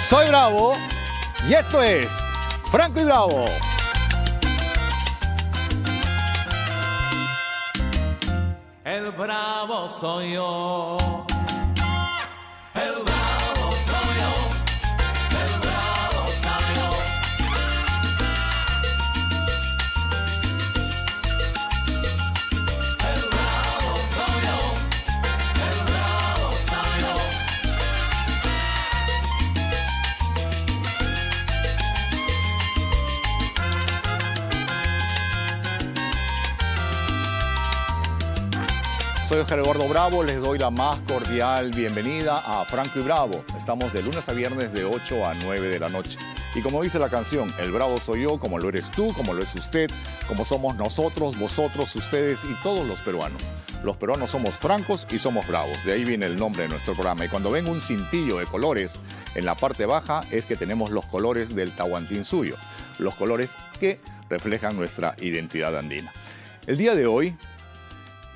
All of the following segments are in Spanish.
Soy Bravo y esto es Franco y Bravo. El bravo soy yo. El bravo soy yo. El bravo soy yo. El bravo soy yo. El bravo soy yo. Soy Oscar Eduardo Bravo, les doy la más cordial bienvenida a Franco y Bravo. Estamos de lunes a viernes de 8 a 9 de la noche. Y como dice la canción, el bravo soy yo, como lo eres tú, como lo es usted, como somos nosotros, vosotros, ustedes y todos los peruanos. Los peruanos somos francos y somos bravos. De ahí viene el nombre de nuestro programa. Y cuando ven un cintillo de colores en la parte baja es que tenemos los colores del Tahuantinsuyo. Los colores que reflejan nuestra identidad andina. El día de hoy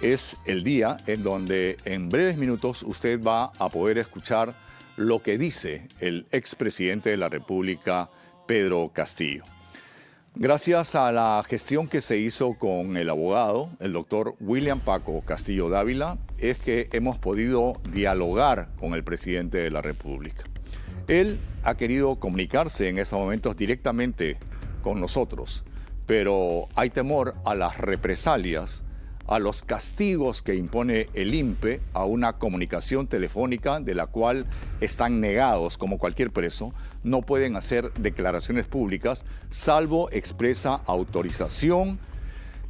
es el día en donde en breves minutos usted va a poder escuchar lo que dice el expresidente de la República, Pedro Castillo. Gracias a la gestión que se hizo con el abogado, el doctor William Paco Castillo Dávila, es que hemos podido dialogar con el presidente de la República. Él ha querido comunicarse en estos momentos directamente con nosotros, pero hay temor a las represalias, a los castigos que impone el INPE a una comunicación telefónica de la cual están negados como cualquier preso, no pueden hacer declaraciones públicas salvo expresa autorización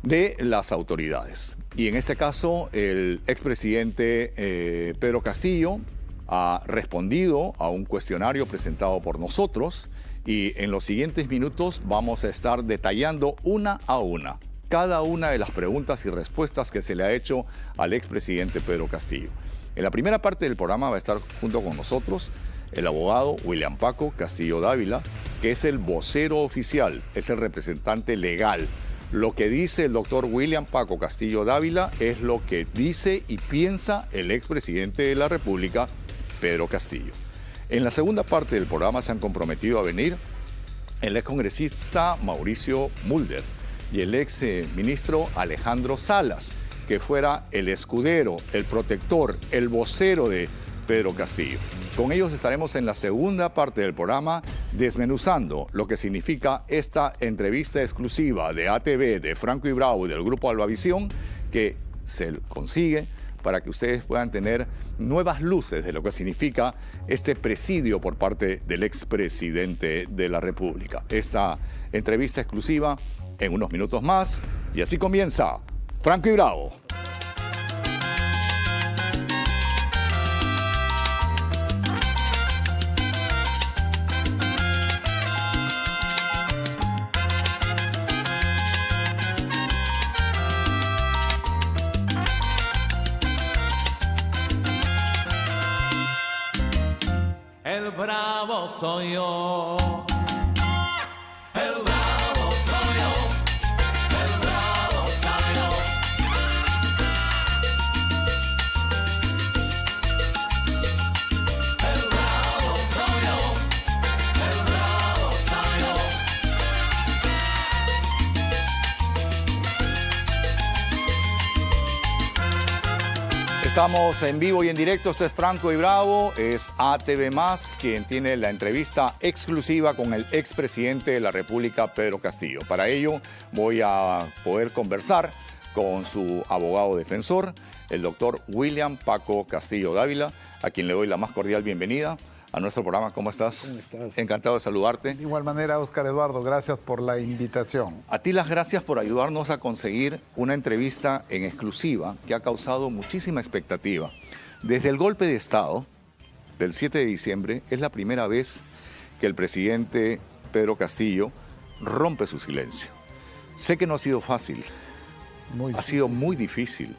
de las autoridades. Y en este caso el expresidente Pedro Castillo ha respondido a un cuestionario presentado por nosotros y en los siguientes minutos vamos a estar detallando una a una cada una de las preguntas y respuestas que se le ha hecho al expresidente Pedro Castillo. En la primera parte del programa va a estar junto con nosotros el abogado William Paco Castillo Dávila, que es el vocero oficial, es el representante legal. Lo que dice el doctor William Paco Castillo Dávila es lo que dice y piensa el expresidente de la República, Pedro Castillo. En la segunda parte del programa se han comprometido a venir el excongresista Mauricio Mulder y el ex ministro Alejandro Salas, que fuera el escudero, el protector, el vocero de Pedro Castillo. Con ellos estaremos en la segunda parte del programa desmenuzando lo que significa esta entrevista exclusiva de ATV, de Franco y Bravo y del Grupo Albavisión, que se consigue para que ustedes puedan tener nuevas luces de lo que significa este presidio por parte del expresidente de la República. Esta entrevista exclusiva en unos minutos más, y así comienza Franco y Bravo. El bravo soy yo. El bravo soy yo. El bravo soy yo. El bravo soy yo. El bravo soy yo. Estamos en vivo y en directo, esto es Franco y Bravo, es ATV+, quien tiene la entrevista exclusiva con el expresidente de la República, Pedro Castillo. Para ello voy a poder conversar con su abogado defensor, el doctor William Paco Castillo Dávila, a quien le doy la más cordial bienvenida a nuestro programa. ¿Cómo estás? ¿Cómo estás? Encantado de saludarte. De igual manera, Oscar Eduardo, gracias por la invitación. A ti las gracias por ayudarnos a conseguir una entrevista en exclusiva que ha causado muchísima expectativa. Desde el golpe de Estado del 7 de diciembre es la primera vez que el presidente Pedro Castillo rompe su silencio. Sé que no ha sido fácil, ha sido muy difícil.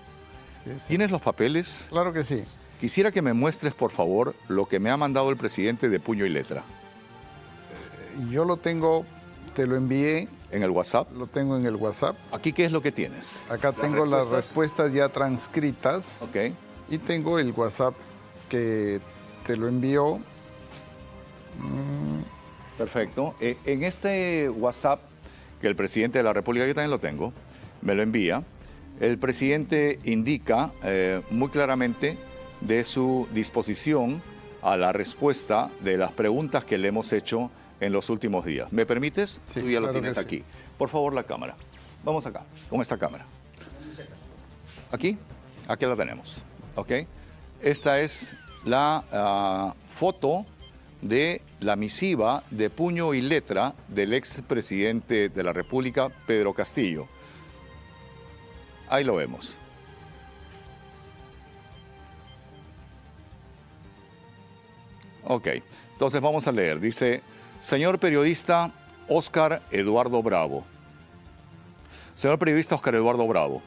Sí, sí. ¿Tienes los papeles? Claro que sí. Quisiera que me muestres, por favor, lo que me ha mandado el presidente de puño y letra. Yo lo tengo, te lo envié. ¿En el WhatsApp? Lo tengo en el WhatsApp. ¿Aquí qué es lo que tienes? Acá tengo las respuestas ya transcritas. Ok. Y tengo el WhatsApp que te lo envió Perfecto. En este WhatsApp que el presidente de la República, yo también lo tengo, me lo envía, el presidente indica muy claramente de su disposición a la respuesta de las preguntas que le hemos hecho en los últimos días. ¿Me permites? Sí, Tú ya lo claro tienes que sí. aquí. Por favor, la cámara. Vamos acá, con esta cámara. Aquí, aquí la tenemos. ¿Ok? Esta es la foto de la misiva de puño y letra del expresidente de la República, Pedro Castillo. Ahí lo vemos. Ok, entonces vamos a leer. Dice, señor periodista Óscar Eduardo Bravo. Señor periodista Óscar Eduardo Bravo,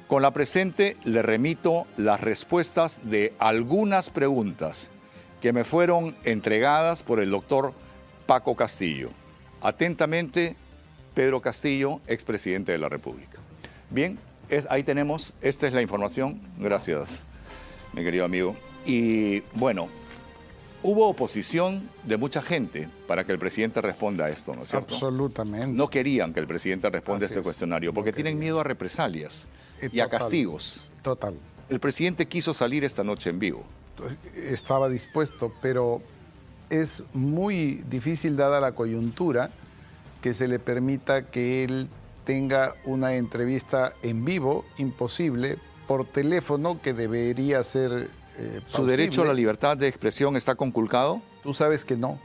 con la presente le remito las respuestas de algunas preguntas que me fueron entregadas por el doctor Paco Castillo. Atentamente, Pedro Castillo, expresidente de la República. Bien, ahí tenemos, esta es la información. Gracias, mi querido amigo. Y bueno, hubo oposición de mucha gente para que el presidente responda a esto, ¿no es cierto? Absolutamente. No querían que el presidente responda a Así este es. cuestionario porque No tienen querían. miedo a represalias y a Total. castigos. Total. El presidente quiso salir esta noche en vivo. Estaba dispuesto, pero es muy difícil, dada la coyuntura, que se le permita que él tenga una entrevista en vivo, imposible, por teléfono, que debería ser ¿Su derecho a la plausible. libertad de expresión está conculcado? Tú sabes que no.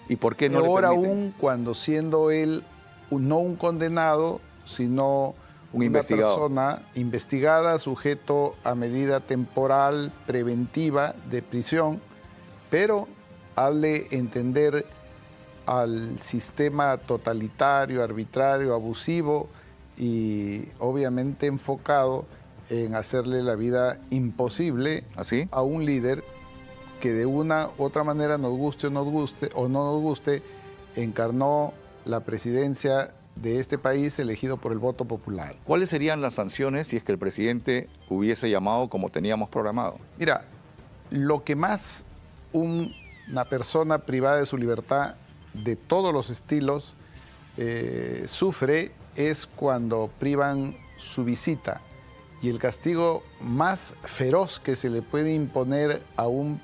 ¿Y por qué no Peor le permiten? aún cuando siendo él no un condenado, sino Un una investigado. persona investigada, sujeto a medida temporal preventiva de prisión, pero hazle entender al sistema totalitario, arbitrario, abusivo y obviamente enfocado en hacerle la vida imposible ¿Así? a un líder que de una u otra manera, nos guste o no nos guste, encarnó la presidencia de este país elegido por el voto popular. ¿Cuáles serían las sanciones si es que el presidente hubiese llamado como teníamos programado? Mira, lo que más una persona privada de su libertad de todos los estilos sufre es cuando privan su visita. Y el castigo más feroz que se le puede imponer a un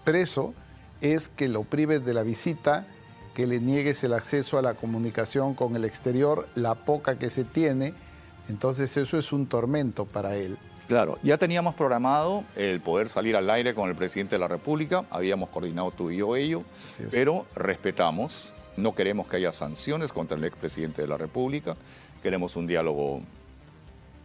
preso es que lo prives de la visita, que le niegues el acceso a la comunicación con el exterior, la poca que se tiene. Entonces eso es un tormento para él. Claro, ya teníamos programado el poder salir al aire con el presidente de la República, habíamos coordinado tú y yo ello, Así es. pero respetamos, no queremos que haya sanciones contra el expresidente de la República, queremos un diálogo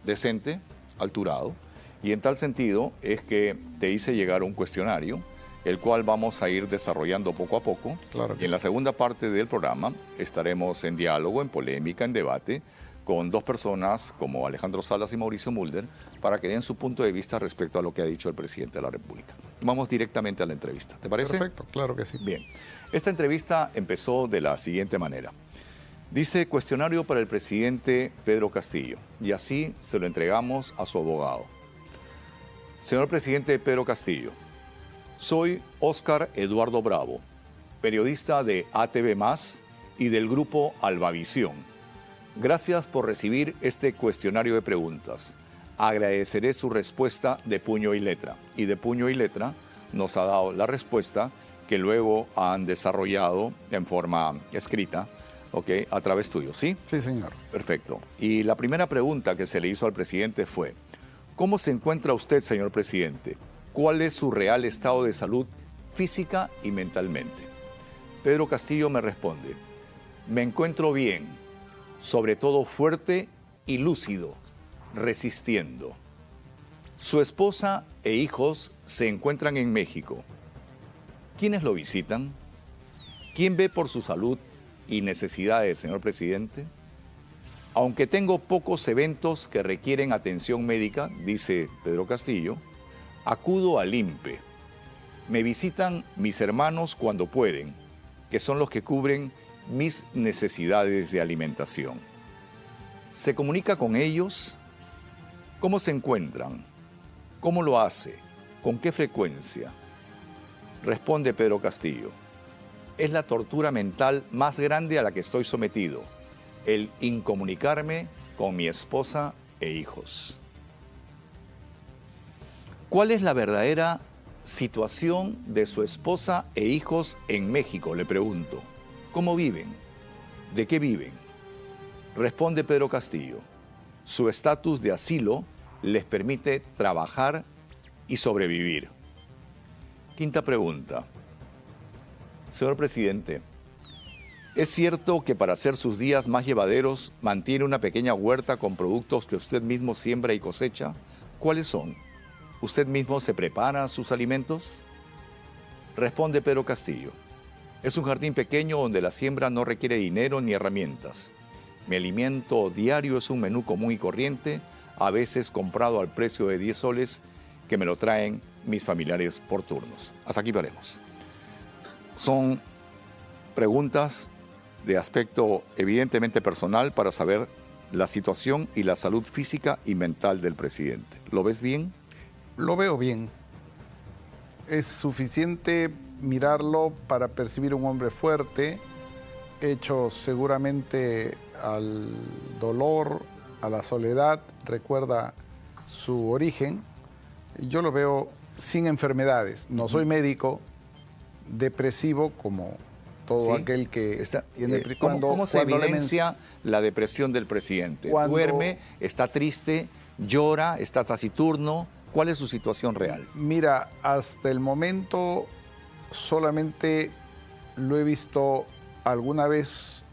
decente, alturado, y en tal sentido es que te hice llegar un cuestionario, el cual vamos a ir desarrollando poco a poco, Claro que y en la segunda parte del programa estaremos en diálogo, en polémica, en debate, con dos personas como Alejandro Salas y Mauricio Mulder para que den su punto de vista respecto a lo que ha dicho el presidente de la República. Vamos directamente a la entrevista, ¿te parece? Perfecto, claro que sí. Bien, esta entrevista empezó de la siguiente manera. Dice, cuestionario para el presidente Pedro Castillo, y así se lo entregamos a su abogado. Señor presidente Pedro Castillo, soy Óscar Eduardo Bravo, periodista de ATV Más y del grupo Albavisión. Gracias por recibir este cuestionario de preguntas. Agradeceré su respuesta de puño y letra. Y de puño y letra nos ha dado la respuesta que luego han desarrollado en forma escrita, ¿ok? A través tuyo, ¿sí? Sí, señor. Perfecto. Y la primera pregunta que se le hizo al presidente fue, ¿cómo se encuentra usted, señor presidente? ¿Cuál es su real estado de salud física y mentalmente? Pedro Castillo me responde, me encuentro bien, sobre todo fuerte y lúcido, resistiendo. Su esposa e hijos se encuentran en México. ¿Quiénes lo visitan? ¿Quién ve por su salud y necesidades, señor presidente? Aunque tengo pocos eventos que requieren atención médica, dice Pedro Castillo, acudo al INPE. Me visitan mis hermanos cuando pueden, que son los que cubren mis necesidades de alimentación. ¿Se comunica con ellos? ¿Cómo se encuentran? ¿Cómo lo hace? ¿Con qué frecuencia? Responde Pedro Castillo. es la tortura mental más grande a la que estoy sometido, el incomunicarme con mi esposa e hijos. ¿Cuál es la verdadera situación de su esposa e hijos en México? Le pregunto. ¿Cómo viven? ¿De qué viven? Responde Pedro Castillo. Su estatus de asilo les permite trabajar y sobrevivir. Quinta pregunta. Señor presidente, ¿es cierto que para hacer sus días más llevaderos mantiene una pequeña huerta con productos que usted mismo siembra y cosecha? ¿Cuáles son? ¿Usted mismo se prepara sus alimentos? Responde Pedro Castillo. Es un jardín pequeño donde la siembra no requiere dinero ni herramientas. Mi alimento diario es un menú común y corriente, a veces comprado al precio de 10 soles, que me lo traen mis familiares por turnos. Hasta aquí paremos. Son preguntas de aspecto evidentemente personal para saber la situación y la salud física y mental del presidente. ¿Lo ves bien? Lo veo bien. Es suficiente mirarlo para percibir un hombre fuerte, hecho seguramente al dolor, a la soledad, recuerda su origen. Yo lo veo sin enfermedades. No soy médico, depresivo como todo ¿Sí? aquel que tiene... ¿Cómo se evidencia la depresión del presidente? ¿Duerme? ¿Está triste? ¿Llora? ¿Está taciturno? ¿Cuál es su situación real? Mira, hasta el momento solamente lo he visto alguna vez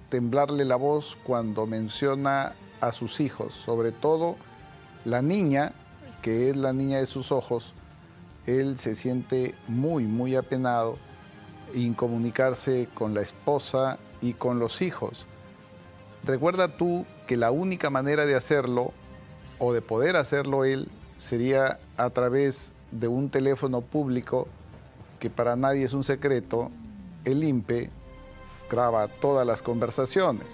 temblarle la voz cuando menciona a sus hijos, sobre todo la niña, que es la niña de sus ojos. Él se siente muy, muy apenado en comunicarse con la esposa y con los hijos. Recuerda tú que la única manera de hacerlo, o de poder hacerlo él, sería a través de un teléfono público que para nadie es un secreto. El INPE graba todas las conversaciones.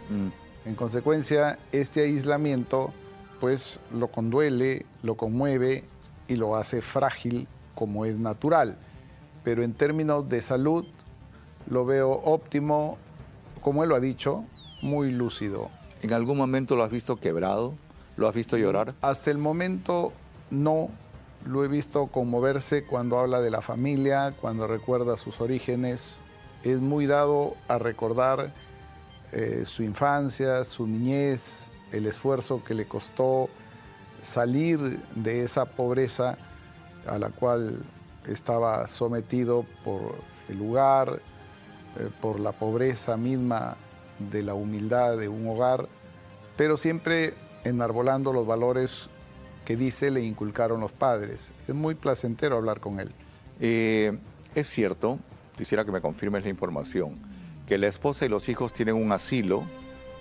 En consecuencia, este aislamiento pues lo conduele, lo conmueve y lo hace frágil como es natural. Pero en términos de salud lo veo óptimo, como él lo ha dicho, muy lúcido. ¿En algún momento lo has visto quebrado? ¿Lo has visto llorar? Hasta el momento no. Lo he visto conmoverse cuando habla de la familia, cuando recuerda sus orígenes. Es muy dado a recordar su infancia, su niñez, el esfuerzo que le costó salir de esa pobreza a la cual estaba sometido por el lugar, por la pobreza misma de la humildad de un hogar, pero siempre enarbolando los valores que dice le inculcaron los padres. Es muy placentero hablar con él. Es cierto, quisiera que me confirmes la información, que la esposa y los hijos tienen un asilo,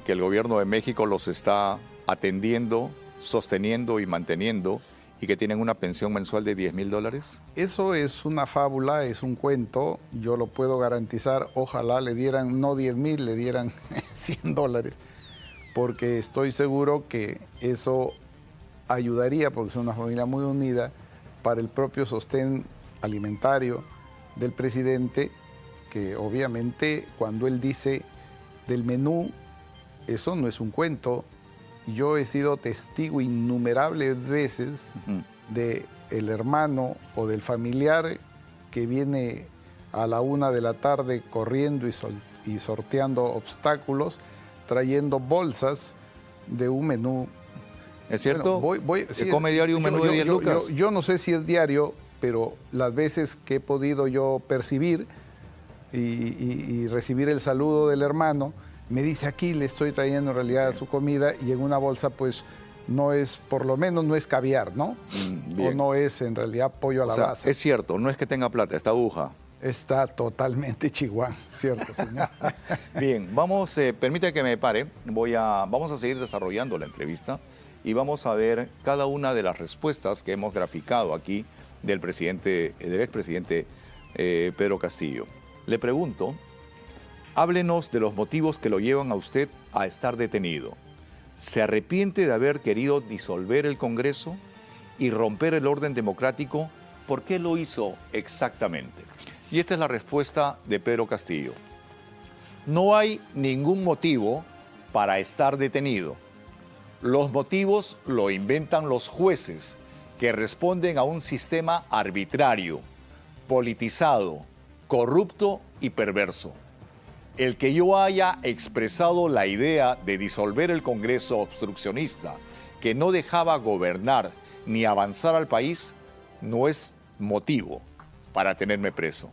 que el gobierno de México los está atendiendo, sosteniendo y manteniendo, y que tienen una pensión mensual de $10,000. Eso es una fábula, es un cuento. Yo lo puedo garantizar. Ojalá le dieran, no 10,000, le dieran $100, porque estoy seguro que eso ayudaría, porque es una familia muy unida, para el propio sostén alimentario del presidente, que obviamente cuando él dice del menú, eso no es un cuento. Yo he sido testigo innumerables veces de el hermano o del familiar que viene a la 1 de la tarde corriendo y sorteando obstáculos, trayendo bolsas de un menú. ¿Es cierto? Bueno, ¿Se come diario un menú de 10 lucas? Yo no sé si es diario, pero las veces que he podido yo percibir y recibir el saludo del hermano, me dice: aquí le estoy trayendo en realidad su comida, y en una bolsa pues no es, por lo menos no es caviar, ¿no? O no es en realidad pollo a la brasa. Es cierto, no es que tenga plata, está aguja. Está totalmente chihuahua, cierto, señor. Bien, permítame que me pare, vamos a seguir desarrollando la entrevista y vamos a ver cada una de las respuestas que hemos graficado aquí del expresidente Pedro Castillo. Le pregunto, háblenos de los motivos que lo llevan a usted a estar detenido. ¿Se arrepiente de haber querido disolver el Congreso y romper el orden democrático? ¿Por qué lo hizo exactamente? Y esta es la respuesta de Pedro Castillo. No hay ningún motivo para estar detenido. Los motivos lo inventan los jueces, que responden a un sistema arbitrario, politizado, corrupto y perverso. El que yo haya expresado la idea de disolver el Congreso obstruccionista, que no dejaba gobernar ni avanzar al país, no es motivo para tenerme preso,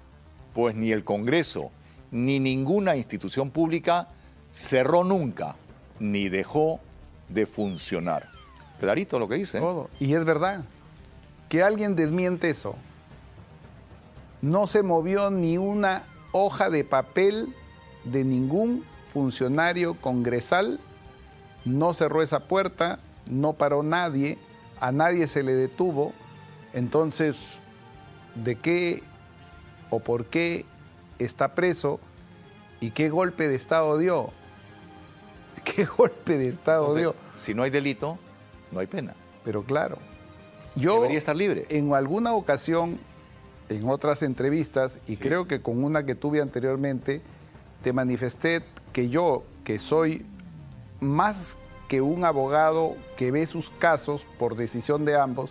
pues ni el Congreso ni ninguna institución pública cerró nunca ni dejó de funcionar. Clarito lo que dice. Todo. Y es verdad. Que alguien desmiente eso. No se movió ni una hoja de papel de ningún funcionario congresal, no cerró esa puerta, no paró nadie, a nadie se le detuvo. Entonces, ¿de qué o por qué está preso y qué golpe de Estado dio? ¿Qué golpe de Estado Entonces, dio? si no hay delito, no hay pena. Pero claro, yo Debería estar libre. en alguna ocasión, en otras entrevistas, y creo que con una que tuve anteriormente, te manifesté que yo, que soy más que un abogado que ve sus casos por decisión de ambos,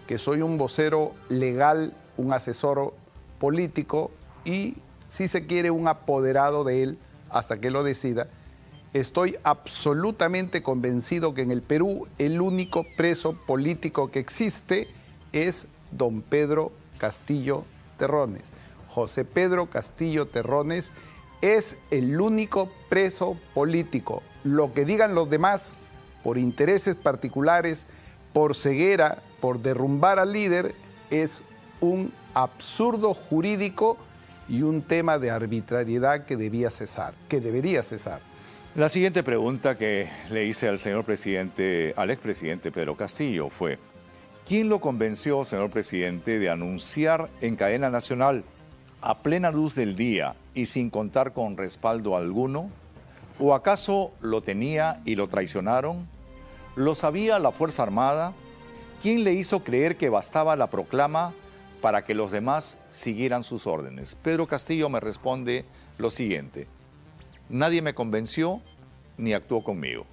que soy un vocero legal, un asesor político y, si se quiere, un apoderado de él hasta que lo decida. Estoy absolutamente convencido que en el Perú el único preso político que existe es don Pedro Castillo Terrones. José Pedro Castillo Terrones es el único preso político. Lo que digan los demás, por intereses particulares, por ceguera, por derrumbar al líder, es un absurdo jurídico y un tema de arbitrariedad que debería cesar. La siguiente pregunta que le hice al señor presidente, al expresidente Pedro Castillo fue: ¿quién lo convenció, señor presidente, de anunciar en cadena nacional, a plena luz del día y sin contar con respaldo alguno? ¿O acaso lo tenía y lo traicionaron? ¿Lo sabía la Fuerza Armada? ¿Quién le hizo creer que bastaba la proclama para que los demás siguieran sus órdenes? Pedro Castillo me responde lo siguiente: nadie me convenció ni actuó conmigo.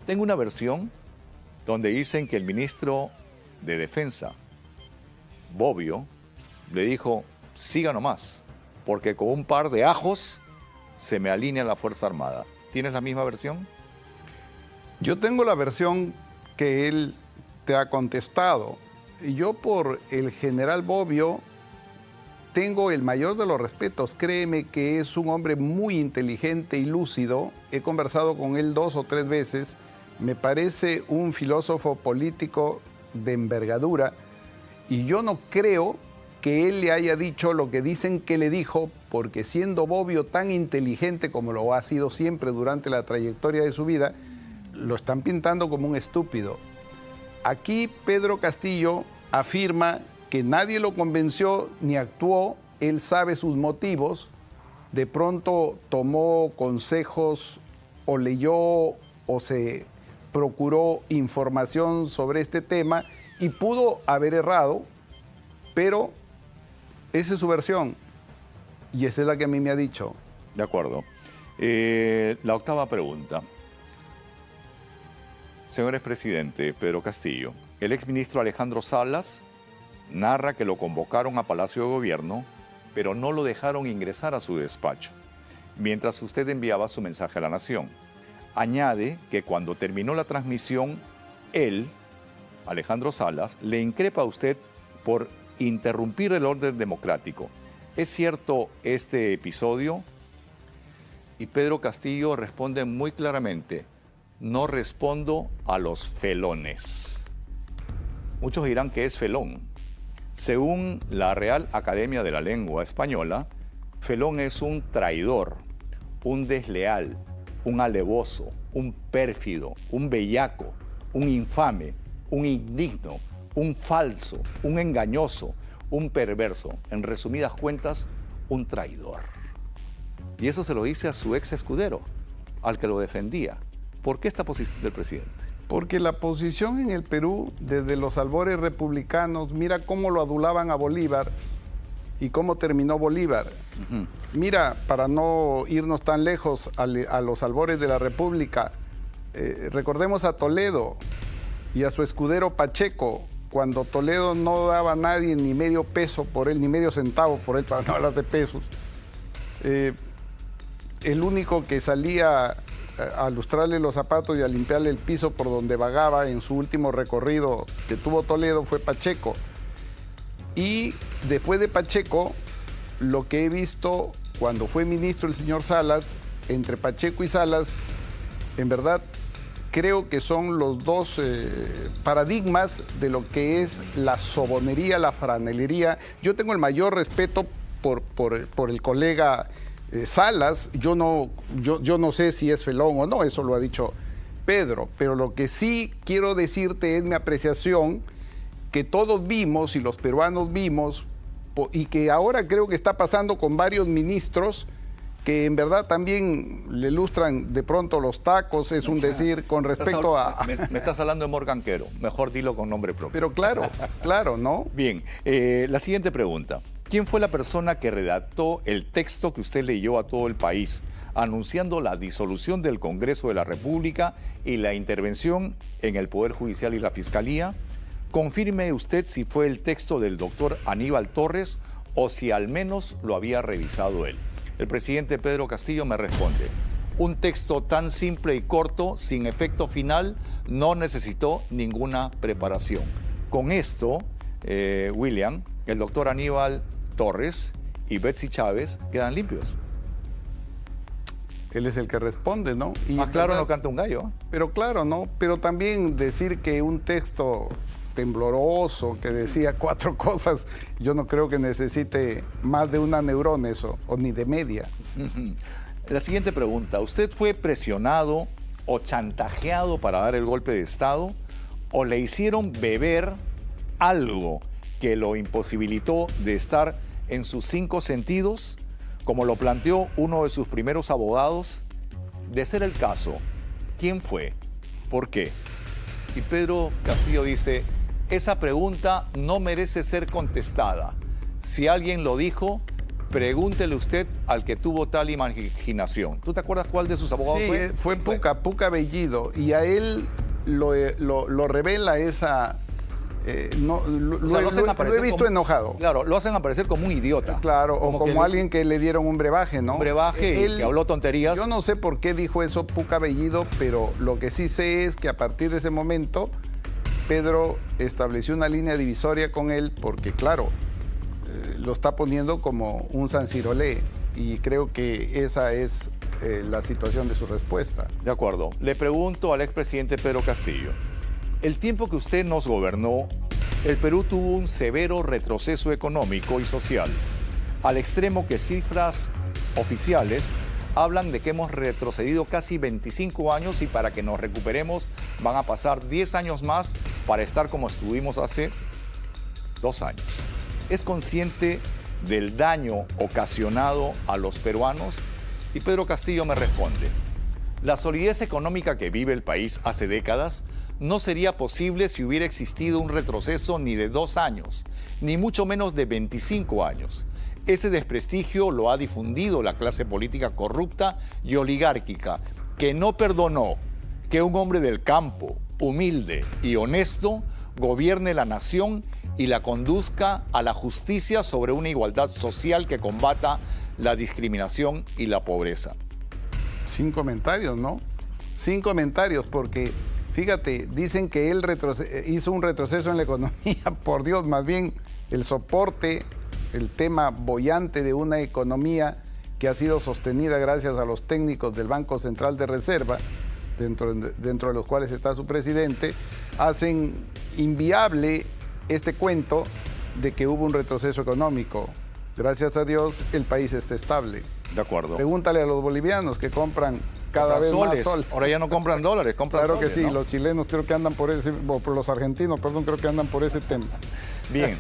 Tengo una versión donde dicen que el ministro de Defensa, Bobbio, le dijo: siga nomás, porque con un par de ajos se me alinea la Fuerza Armada. ¿Tienes la misma versión? Yo tengo la versión que él te ha contestado. Yo, por el general Bobbio, tengo el mayor de los respetos. Créeme que es un hombre muy inteligente y lúcido. He conversado con él 2 o 3 veces. Me parece un filósofo político de envergadura. Y yo no creo que él le haya dicho lo que dicen que le dijo, porque siendo Bobbio tan inteligente como lo ha sido siempre durante la trayectoria de su vida, lo están pintando como un estúpido. Aquí Pedro Castillo afirma que nadie lo convenció ni actuó, él sabe sus motivos, de pronto tomó consejos o leyó o se procuró información sobre este tema y pudo haber errado, pero esa es su versión y esa es la que a mí me ha dicho. De acuerdo. La octava pregunta. Señor expresidente Pedro Castillo, el exministro Alejandro Salas narra que lo convocaron a Palacio de Gobierno, pero no lo dejaron ingresar a su despacho, mientras usted enviaba su mensaje a la nación. Añade que cuando terminó la transmisión, él, Alejandro Salas, le increpa a usted por interrumpir el orden democrático. ¿Es cierto este episodio? Y Pedro Castillo responde muy claramente: no respondo a los felones. Muchos dirán que es felón. Según la Real Academia de la Lengua Española, felón es un traidor, un desleal, un alevoso, un pérfido, un bellaco, un infame, un indigno, un falso, un engañoso, un perverso. En resumidas cuentas, un traidor. Y eso se lo dice a su ex escudero, al que lo defendía. ¿Por qué esta posición del presidente? Porque la posición en el Perú, desde los albores republicanos, mira cómo lo adulaban a Bolívar ¿Y cómo terminó Bolívar? Mira, para no irnos tan lejos a los albores de la República, recordemos a Toledo y a su escudero Pacheco, cuando Toledo no daba a nadie ni medio peso por él, ni medio centavo por él, para no hablar de pesos. El único que salía a lustrarle los zapatos y a limpiarle el piso por donde vagaba en su último recorrido que tuvo Toledo fue Pacheco. Y después de Pacheco, lo que he visto cuando fue ministro el señor Salas, entre Pacheco y Salas, en verdad creo que son los dos paradigmas de lo que es la sobonería, la franelería. Yo tengo el mayor respeto por el colega Salas. Yo no sé si es felón o no, eso lo ha dicho Pedro, pero lo que sí quiero decirte es mi apreciación, que todos vimos y los peruanos vimos, y que ahora creo que está pasando con varios ministros que en verdad también le ilustran de pronto los tacos, es un decir con respecto a... Me estás hablando de Morgan Quero, mejor dilo con nombre propio. Pero claro, ¿no? Bien, la siguiente pregunta. ¿Quién fue la persona que redactó el texto que usted leyó a todo el país, anunciando la disolución del Congreso de la República y la intervención en el Poder Judicial y la Fiscalía? Confirme usted si fue el texto del doctor Aníbal Torres o si al menos lo había revisado él. El presidente Pedro Castillo me responde: un texto tan simple y corto, sin efecto final, no necesitó ninguna preparación. Con esto, William, el doctor Aníbal Torres y Betsy Chávez quedan limpios. Él es el que responde, ¿no? Y más claro no canta un gallo. Pero claro, ¿no? Pero también decir que un texto tembloroso, que decía 4 cosas, yo no creo que necesite más de una neurona eso, o ni de media. La siguiente pregunta: ¿usted fue presionado o chantajeado para dar el golpe de Estado? ¿O le hicieron beber algo que lo imposibilitó de estar en sus 5 sentidos, como lo planteó uno de sus primeros abogados? De ser el caso, ¿quién fue? ¿Por qué? Y Pedro Castillo dice: esa pregunta no merece ser contestada. Si alguien lo dijo, pregúntele usted al que tuvo tal imaginación. ¿Tú te acuerdas cuál de sus abogados fue? Sí, fue Puca Bellido, y a él lo revela esa... lo he visto como, enojado. Claro, lo hacen aparecer como un idiota. Claro, o como alguien que le dieron un brebaje, ¿no? Un brebaje y que habló tonterías. Yo no sé por qué dijo eso Puca Bellido, pero lo que sí sé es que a partir de ese momento Pedro estableció una línea divisoria con él, porque claro, lo está poniendo como un Sansirolé, y creo que esa es la situación de su respuesta. De acuerdo. Le pregunto al expresidente Pedro Castillo: el tiempo que usted nos gobernó, el Perú tuvo un severo retroceso económico y social, al extremo que cifras oficiales hablan de que hemos retrocedido casi 25 años y para que nos recuperemos van a pasar 10 años más para estar como estuvimos hace 2 años. ¿Es consciente del daño ocasionado a los peruanos? Y Pedro Castillo me responde: la solidez económica que vive el país hace décadas no sería posible si hubiera existido un retroceso ni de 2 años, ni mucho menos de 25 años. Ese desprestigio lo ha difundido la clase política corrupta y oligárquica, que no perdonó que un hombre del campo, humilde y honesto, gobierne la nación y la conduzca a la justicia sobre una igualdad social que combata la discriminación y la pobreza. Sin comentarios, ¿no? Sin comentarios, porque fíjate, dicen que él hizo un retroceso en la economía. Por Dios, más bien el soporte, el tema boyante de una economía que ha sido sostenida gracias a los técnicos del Banco Central de Reserva, dentro de los cuales está su presidente, hacen inviable este cuento de que hubo un retroceso económico. Gracias a Dios, el país está estable. De acuerdo. Pregúntale a los bolivianos que compran cada vez más soles. Ahora ya no compran dólares, compran claro soles, que sí, ¿no? Los chilenos creo que andan por ese, o por los argentinos, perdón, creo que andan por ese tema. Bien,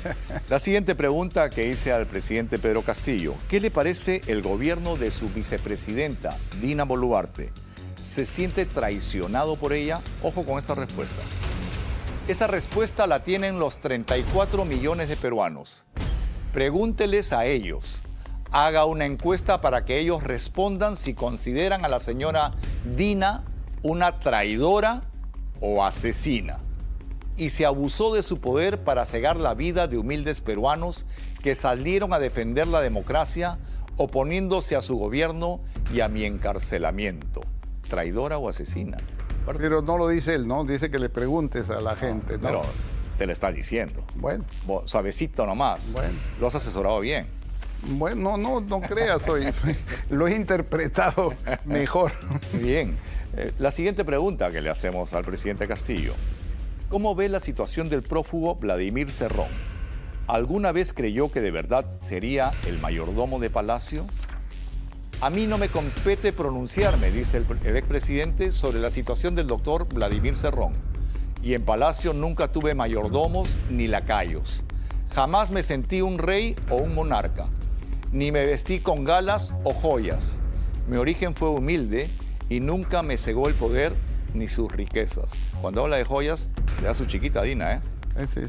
la siguiente pregunta que hice al presidente Pedro Castillo: ¿qué le parece el gobierno de su vicepresidenta, Dina Boluarte? ¿Se siente traicionado por ella? Ojo con esta respuesta. Esa respuesta la tienen los 34 millones de peruanos. Pregúnteles a ellos. Haga una encuesta para que ellos respondan si consideran a la señora Dina una traidora o asesina. Y se abusó de su poder para cegar la vida de humildes peruanos que salieron a defender la democracia oponiéndose a su gobierno y a mi encarcelamiento. ¿Traidora o asesina? Pero no lo dice él, ¿no? Dice que le preguntes a la gente, ¿no? Pero te lo está diciendo. Bueno, Suavecito nomás. Bueno. Lo has asesorado bien. bueno, no creas hoy. Lo he interpretado mejor. Bien. La siguiente pregunta que le hacemos al presidente Castillo. ¿Cómo ve la situación del prófugo Vladimir Cerrón? ¿Alguna vez creyó que de verdad sería el mayordomo de Palacio? A mí no me compete pronunciarme, dice el expresidente, sobre la situación del doctor Vladimir Cerrón. Y en Palacio nunca tuve mayordomos ni lacayos. Jamás me sentí un rey o un monarca. Ni me vestí con galas o joyas. Mi origen fue humilde y nunca me cegó el poder ni sus riquezas. Cuando habla de joyas, le da su chiquita Dina, ¿eh? Sí,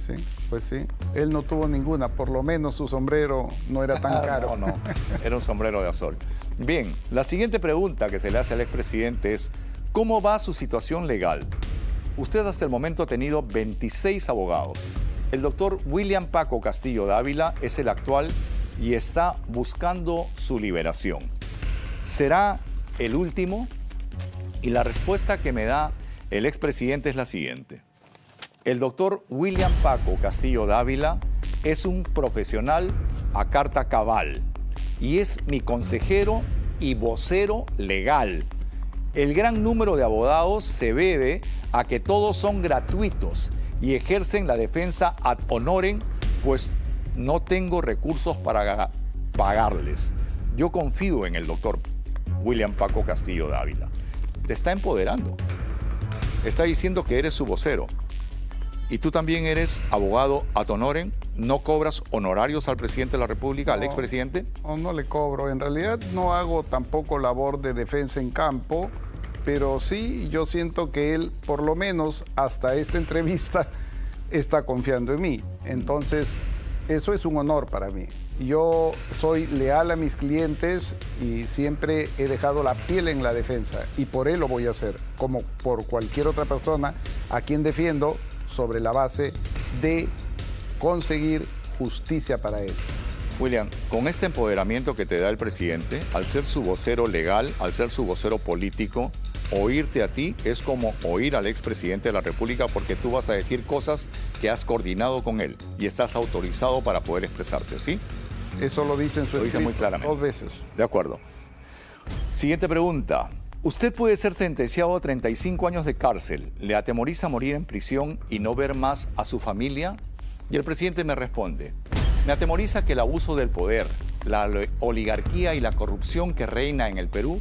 pues sí. Él no tuvo ninguna, por lo menos su sombrero no era tan caro. No, era un sombrero de azul. Bien, la siguiente pregunta que se le hace al expresidente es, ¿cómo va su situación legal? Usted hasta el momento ha tenido 26 abogados. El doctor William Paco Castillo Dávila es el actual y está buscando su liberación. ¿Será el último? Y la respuesta que me da el expresidente es la siguiente. El doctor William Paco Castillo Dávila es un profesional a carta cabal y es mi consejero y vocero legal. El gran número de abogados se debe a que todos son gratuitos y ejercen la defensa ad honorem, pues no tengo recursos para pagarles. Yo confío en el doctor William Paco Castillo Dávila. Te está empoderando. Está diciendo que eres su vocero. Y tú también eres abogado ad honorem, no cobras honorarios al presidente de la República, al expresidente. No le cobro. En realidad no hago tampoco labor de defensa en campo, pero sí yo siento que él, por lo menos hasta esta entrevista, está confiando en mí. Entonces, eso es un honor para mí. Yo soy leal a mis clientes y siempre he dejado la piel en la defensa y por él lo voy a hacer, como por cualquier otra persona a quien defiendo, sobre la base de conseguir justicia para él. William, con este empoderamiento que te da el presidente, al ser su vocero legal, al ser su vocero político, oírte a ti es como oír al expresidente de la República porque tú vas a decir cosas que has coordinado con él y estás autorizado para poder expresarte, ¿sí? Eso lo dice en su Lo dice escrito, muy claramente. 2 veces. De acuerdo. Siguiente pregunta. Usted puede ser sentenciado a 35 años de cárcel. ¿Le atemoriza morir en prisión y no ver más a su familia? Y el presidente me responde, me atemoriza que el abuso del poder, la oligarquía y la corrupción que reina en el Perú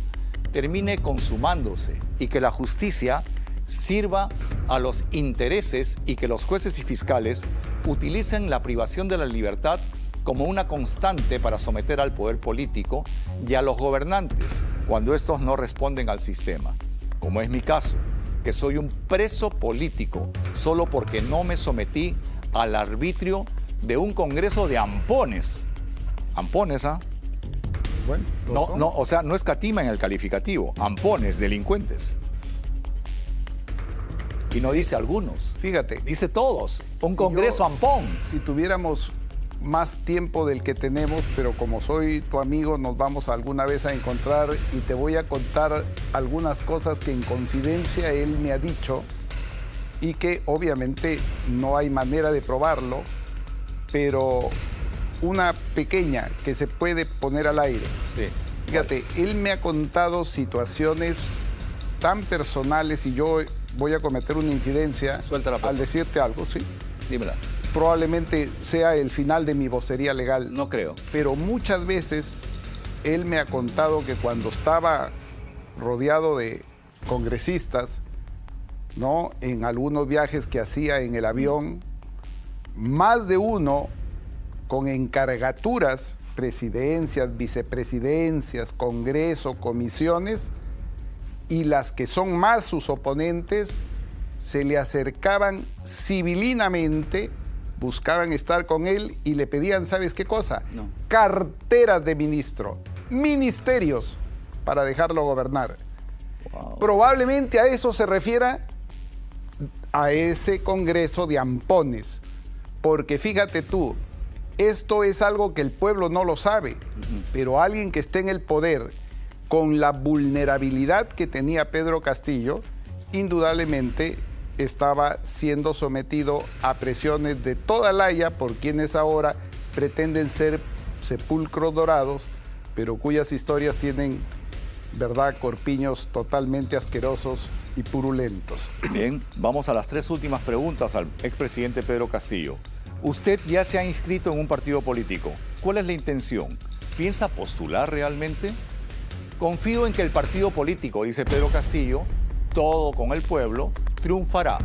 termine consumándose y que la justicia sirva a los intereses y que los jueces y fiscales utilicen la privación de la libertad como una constante para someter al poder político y a los gobernantes cuando estos no responden al sistema, como es mi caso, que soy un preso político solo porque no me sometí al arbitrio de un congreso de ampones. Ampones, ¿ah? Bueno, O sea, no escatima en el calificativo, ampones, delincuentes. Y no dice algunos, fíjate, dice todos, un congreso ampón. si tuviéramos más tiempo del que tenemos, pero como soy tu amigo, nos vamos alguna vez a encontrar y te voy a contar algunas cosas que en confidencia él me ha dicho y que obviamente no hay manera de probarlo, pero una pequeña que se puede poner al aire. Sí. Fíjate, él me ha contado situaciones tan personales y yo voy a cometer una infidencia Suéltala, al decirte algo, ¿sí? Dímela. Probablemente sea el final de mi vocería legal. No creo. Pero muchas veces él me ha contado que cuando estaba rodeado de congresistas, ¿no? En algunos viajes que hacía en el avión, más de uno con encargaturas, presidencias, vicepresidencias, congreso, comisiones, y las que son más sus oponentes, se le acercaban civilinamente buscaban estar con él y le pedían, ¿sabes qué cosa? No. Carteras de ministro, ministerios para dejarlo gobernar. Wow. Probablemente a eso se refiera a ese Congreso de ampones. Porque fíjate tú, esto es algo que el pueblo no lo sabe, pero alguien que esté en el poder con la vulnerabilidad que tenía Pedro Castillo, indudablemente estaba siendo sometido a presiones de toda la Haya por quienes ahora pretenden ser sepulcros dorados, pero cuyas historias tienen, verdad, corpiños totalmente asquerosos y purulentos. Bien, vamos a las 3 últimas preguntas al expresidente Pedro Castillo. Usted ya se ha inscrito en un partido político. ¿Cuál es la intención? ¿Piensa postular realmente? Confío en que el partido político, dice Pedro Castillo, todo con el pueblo, triunfará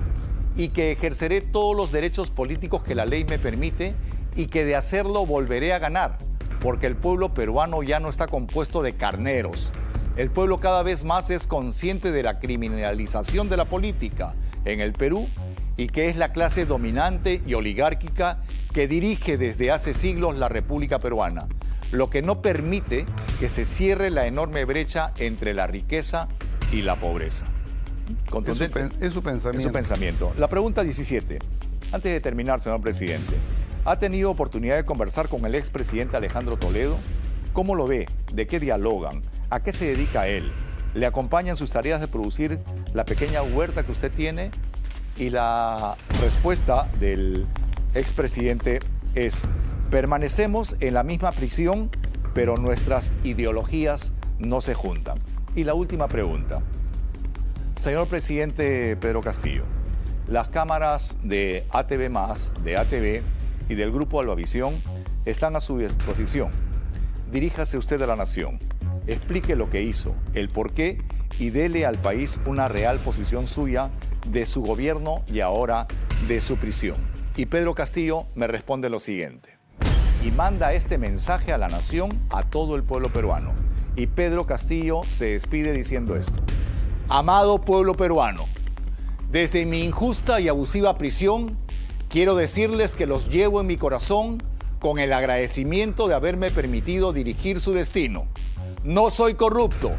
y que ejerceré todos los derechos políticos que la ley me permite y que de hacerlo volveré a ganar, porque el pueblo peruano ya no está compuesto de carneros. El pueblo cada vez más es consciente de la criminalización de la política en el Perú y que es la clase dominante y oligárquica que dirige desde hace siglos la República Peruana, lo que no permite que se cierre la enorme brecha entre la riqueza y la pobreza. Contundente. Es su pensamiento. Es su pensamiento. La pregunta 17. Antes de terminar, señor presidente, ¿ha tenido oportunidad de conversar con el expresidente Alejandro Toledo? ¿Cómo lo ve? ¿De qué dialogan? ¿A qué se dedica él? ¿Le acompañan sus tareas de producir la pequeña huerta que usted tiene? Y la respuesta del expresidente es: permanecemos en la misma prisión, pero nuestras ideologías no se juntan. Y la última pregunta. Señor presidente Pedro Castillo, las cámaras de ATV+, de ATV y del Grupo Albavisión están a su disposición. Diríjase usted a la nación, explique lo que hizo, el porqué y dele al país una real posición suya de su gobierno y ahora de su prisión. Y Pedro Castillo me responde lo siguiente. Y manda este mensaje a la nación, a todo el pueblo peruano. Y Pedro Castillo se despide diciendo esto. Amado pueblo peruano, desde mi injusta y abusiva prisión, quiero decirles que los llevo en mi corazón con el agradecimiento de haberme permitido dirigir su destino. No soy corrupto,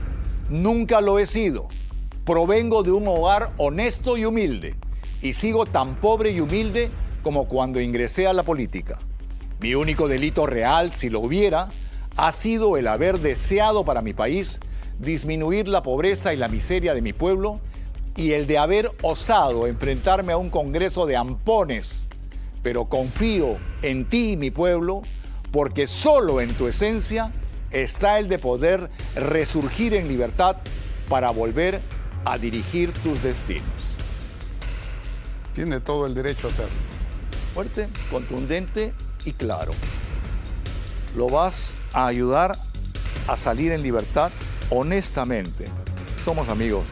nunca lo he sido. Provengo de un hogar honesto y humilde y sigo tan pobre y humilde como cuando ingresé a la política. Mi único delito real, si lo hubiera, ha sido el haber deseado para mi país disminuir la pobreza y la miseria de mi pueblo y el de haber osado enfrentarme a un Congreso de ampones. Pero confío en ti, mi pueblo, porque solo en tu esencia está el de poder resurgir en libertad para volver a dirigir tus destinos. Tiene todo el derecho a hacerlo. Fuerte, contundente y claro. ¿Lo vas a ayudar a salir en libertad? Honestamente, somos amigos.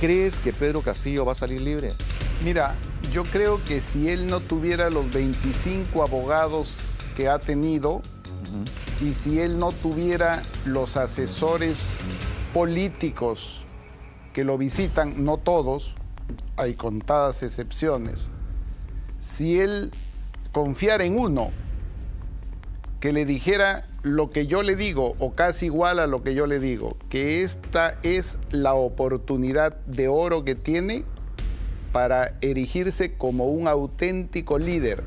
¿Crees que Pedro Castillo va a salir libre? Mira, yo creo que si él no tuviera los 25 abogados que ha tenido y si él no tuviera los asesores políticos que lo visitan, no todos, hay contadas excepciones, si él confiara en uno que le dijera lo que yo le digo o casi igual a lo que yo le digo, que esta es la oportunidad de oro que tiene para erigirse como un auténtico líder.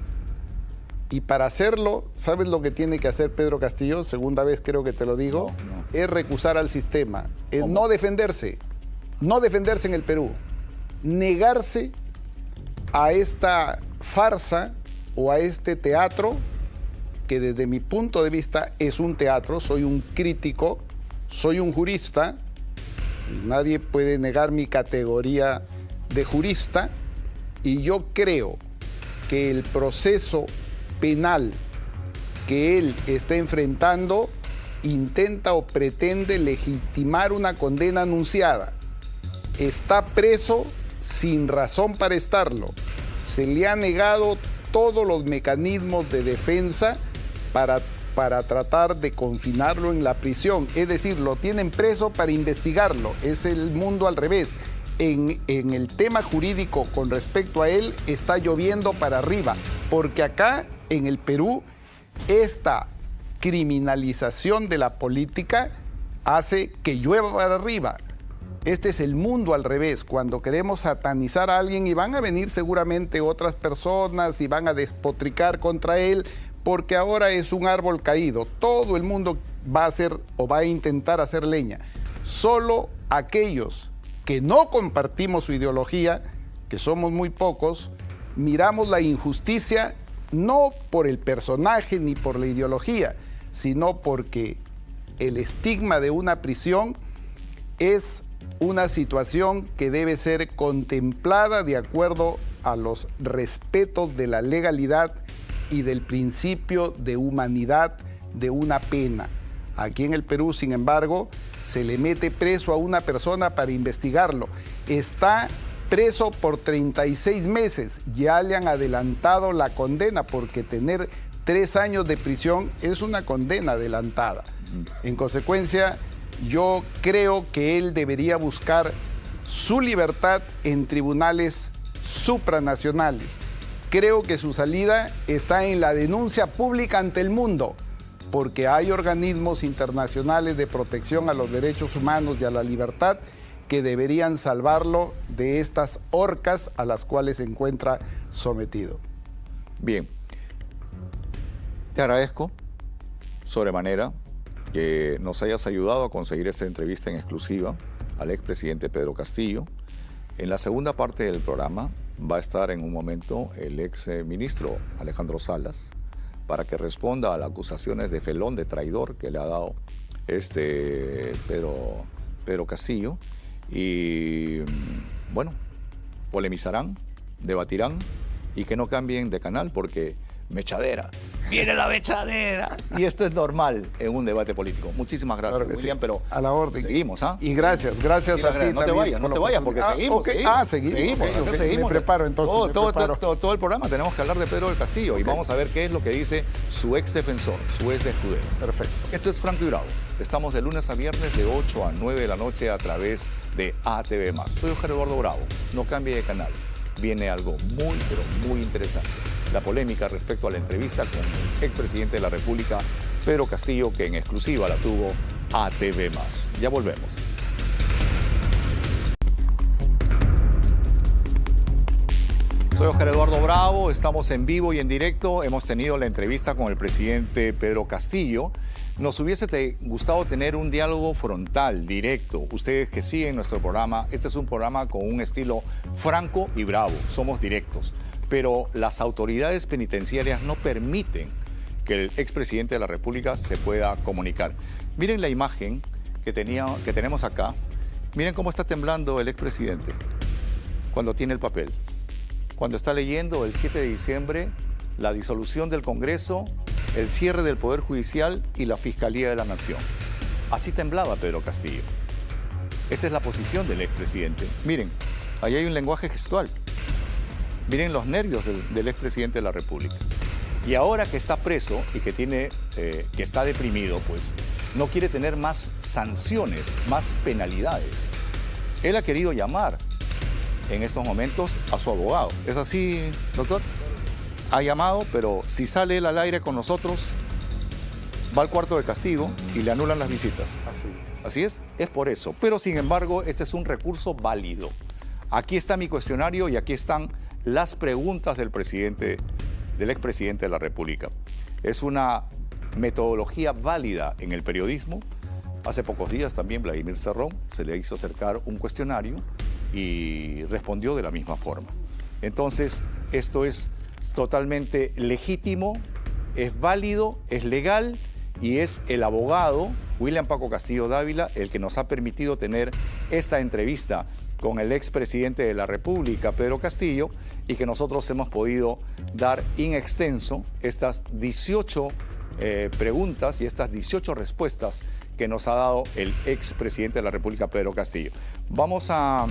Y para hacerlo, ¿sabes lo que tiene que hacer Pedro Castillo? Segunda vez creo que te lo digo. No. Es recusar al sistema, es ¿Cómo? no defenderse en el Perú, negarse a esta farsa o a este teatro que desde mi punto de vista es un teatro. Soy un crítico, soy un jurista, nadie puede negar mi categoría de jurista, y yo creo que el proceso penal que él está enfrentando intenta o pretende legitimar una condena anunciada. Está preso sin razón para estarlo. Se le ha negado todos los mecanismos de defensa para tratar de confinarlo en la prisión. Es decir, lo tienen preso para investigarlo. Es el mundo al revés. en el tema jurídico con respecto a él está lloviendo para arriba, porque acá en el Perú esta criminalización de la política hace que llueva para arriba. Este es el mundo al revés, cuando queremos satanizar a alguien y van a venir seguramente otras personas y van a despotricar contra él, porque ahora es un árbol caído. Todo el mundo va a hacer o va a intentar hacer leña. Solo aquellos que no compartimos su ideología, que somos muy pocos, miramos la injusticia no por el personaje ni por la ideología, sino porque el estigma de una prisión es una situación que debe ser contemplada de acuerdo a los respetos de la legalidad y del principio de humanidad de una pena. Aquí en el Perú, sin embargo, se le mete preso a una persona para investigarlo. Está preso por 36 meses. Ya le han adelantado la condena porque tener 3 años de prisión es una condena adelantada. En consecuencia, yo creo que él debería buscar su libertad en tribunales supranacionales. Creo que su salida está en la denuncia pública ante el mundo, porque hay organismos internacionales de protección a los derechos humanos y a la libertad que deberían salvarlo de estas horcas a las cuales se encuentra sometido. Bien, te agradezco sobremanera que nos hayas ayudado a conseguir esta entrevista en exclusiva al expresidente Pedro Castillo. En la segunda parte del programa va a estar en un momento el exministro Alejandro Salas para que responda a las acusaciones de felón, de traidor que le ha dado Pedro Castillo. Y bueno, polemizarán, debatirán y que no cambien de canal porque mechadera. Viene la mechadera. Y esto es normal en un debate político. Muchísimas gracias, Claro que William, sí. pero A la orden. seguimos, ¿ah? Y gracias a ti No te también vayas, no por te la vayas, porque oportunidad. seguimos, Ok. seguimos. Seguimos. Ok, Ok, seguimos. Me preparo entonces. me preparo. Todo el programa tenemos que hablar de Pedro del Castillo y vamos a ver qué es lo que dice su ex defensor, su ex escudero. Perfecto. Esto es Franco y Bravo. Estamos de lunes a viernes de 8 a 9 de la noche a través de ATV+. Soy Oscar Eduardo Bravo. No cambie de canal. Viene algo muy, pero muy interesante. La polémica respecto a la entrevista con el expresidente de la República, Pedro Castillo, que en exclusiva la tuvo ATV+. Ya volvemos. Soy Oscar Eduardo Bravo, estamos en vivo y en directo. Hemos tenido la entrevista con el presidente Pedro Castillo. Nos hubiese gustado tener un diálogo frontal, directo. Ustedes que siguen nuestro programa, este es un programa con un estilo franco y bravo. Somos directos. Pero las autoridades penitenciarias no permiten que el expresidente de la República se pueda comunicar. Miren la imagen que tenemos acá. Miren cómo está temblando el expresidente cuando tiene el papel. Cuando está leyendo el 7 de diciembre la disolución del Congreso, el cierre del Poder Judicial y la Fiscalía de la Nación. Así temblaba Pedro Castillo. Esta es la posición del expresidente. Miren, ahí hay un lenguaje gestual. Miren los nervios del expresidente de la República. Y ahora que está preso y que está deprimido, pues no quiere tener más sanciones, más penalidades. Él ha querido llamar en estos momentos a su abogado. ¿Es así, doctor? Ha llamado, pero si sale él al aire con nosotros, va al cuarto de castigo y le anulan las visitas. Así es, es por eso. Pero sin embargo, este es un recurso válido. Aquí está mi cuestionario y aquí están las preguntas del expresidente de la República. Es una metodología válida en el periodismo. Hace pocos días también Vladimir Cerrón se le hizo acercar un cuestionario y respondió de la misma forma. Entonces, esto es totalmente legítimo, es válido, es legal y es el abogado William Paco Castillo Dávila el que nos ha permitido tener esta entrevista con el expresidente de la República, Pedro Castillo, y que nosotros hemos podido dar in extenso estas 18 preguntas y estas 18 respuestas que nos ha dado el expresidente de la República, Pedro Castillo. Vamos a